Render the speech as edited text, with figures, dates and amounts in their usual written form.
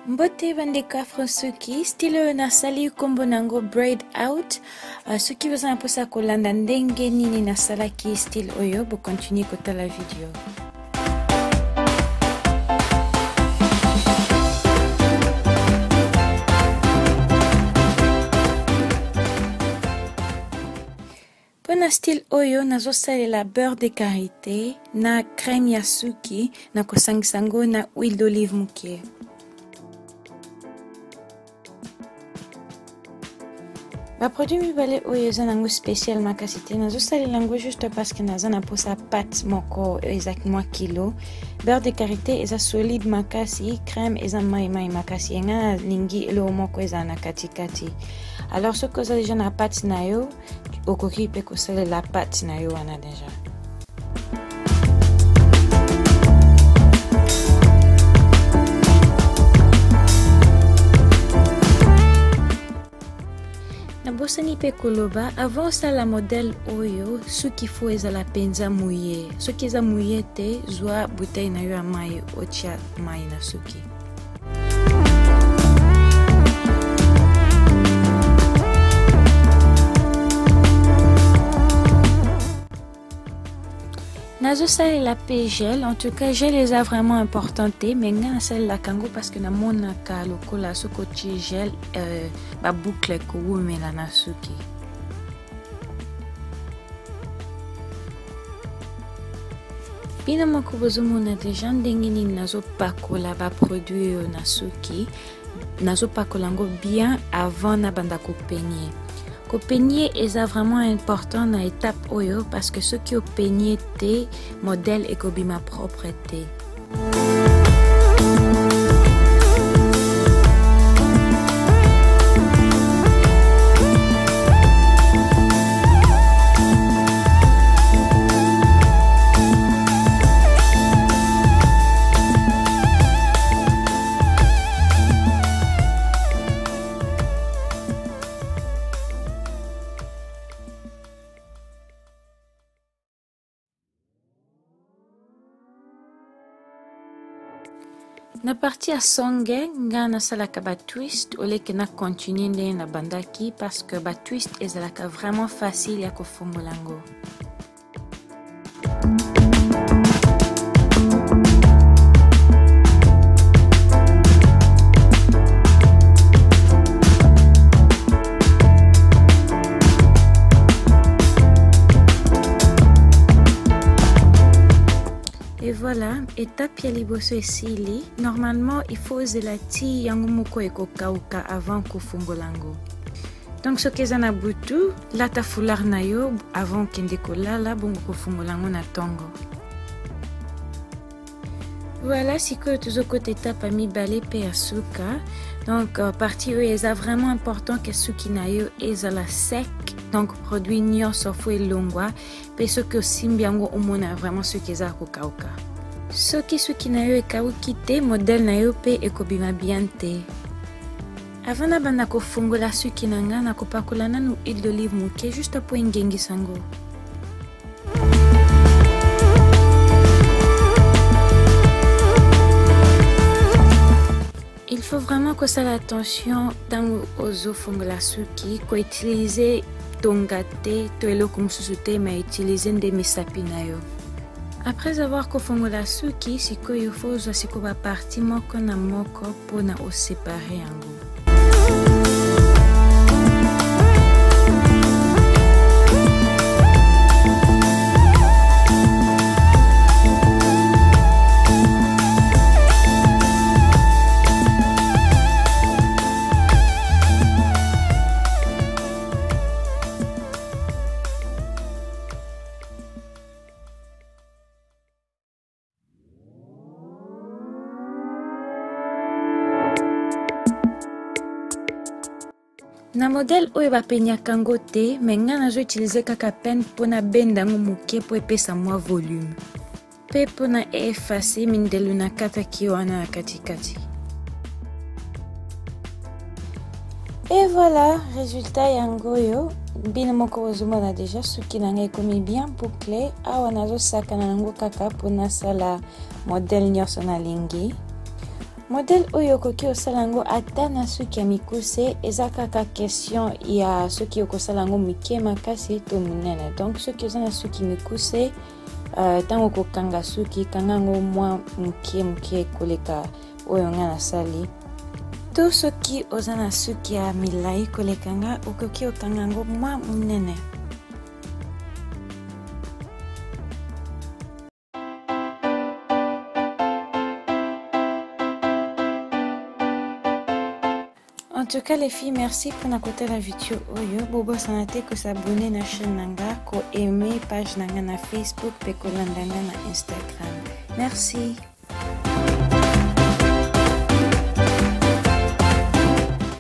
Mbote bandeko Afrosuki, style nasali kombo nango braid out. Soki vous imposa kolanda ndenge nini nasalaki style oyo, bo continue kotala video. Pona style oyo nazosalela beurre de karité na crème ya suki na kosangisango na huile d'olive muke. Ba produit mibale oyo eza nango spécial makasi te, nazosalela yango juste parce que naza na posa pâte moko exactement kilo. Beurre de karité eza solide makasi, crème eza mai makasi, yenga nalingi elo moko eza na katikati. Alors ce que oza déjà na pâte na yo, okoki pe kosalela pâte na yo wana déjà. Nabosani pe koloba avant ça la modèle oyo suki fo ezala penza mouillé. Soki eza mouillé te zwa bouteille na yo ya mai otia mai na suki. Nazo sali la pe gel, en tout cas gel est vraiment importante, mais nga sali la kango parce que na mona ka lokola soko ti gel ba boucle ko wumela na suki. Bina moko bozomona deja ndenge nini nazo pakola ba produit na suki, nazo pakola ngo bien avant na banda ko peigner. Ko peigner est vraiment important na étape oyo parce que ce qui au peigner te modèle et kobima propreté. Na partie à songe nga nasalaka ba twist ole ke na continue ndenge na bandaki parce que ba twist ezalaka vraiment facile ya kofongola ngo. Et voilà, étape ya liboso esili. Normalement, il faut zelati yango moko ekokauka avant kofungolango. Donc ce que na butu, lata foulard na yo avant kende kolala bongo kofungolango na tongo. Voilà, sikoyo tozokota étape ya mibale pe ya suka. Donc partie oyo eza vraiment important que suki na yo ezala sec. Donc produit nyonso fo elongwa pe soki osimbi yango omona vraiment soki eza kokauka. Soki suki na yo ekauki te, modèle na yo pe ekobima bien te. Avant na banda kofungola suki na nga nakopakola nanu huile d'olive muke juste po engengisa ngo. Il faut vraiment que ça l'attention dans ozo fungola suki ko utiliser tongate to eloko mususu te mais utiliser nde misapi na yo. Après avoir kofongola suki, sikoyo fo zwa siko ba parti moko na moko pona o séparer yango. Na modèle oyo bapenyaka ngo te, mais nga nazo utiliser kaka pen pona benda ngo muke po epesa mwa volume. Pe pona effacer mindelu na kataki wana na katikati. Et voilà, résultat yango yo. Bino moko ozomona déjà suki nanga ekomi bien bouclé. Awa nazo sakana nango kaka pona sala modèle nyonso na lingi. Modèle oyo koki osalango ata na suki ya mikuse eza kaka question ya soki okosalango mike makasi to munene. Donc soki oza na suki mikuse tango kokanga suki kangango mwa muke koleka oyo nga nasali. To soki oza na suki ya milai kolekanga okoki okangango mwa munene. En tout cas les filles, merci pour écouter la vidéo oyo. Bobo sanate ko s'abonner na chaîne nanga, ko aimer page nanga na Facebook, pe ko landanga na Instagram. Merci.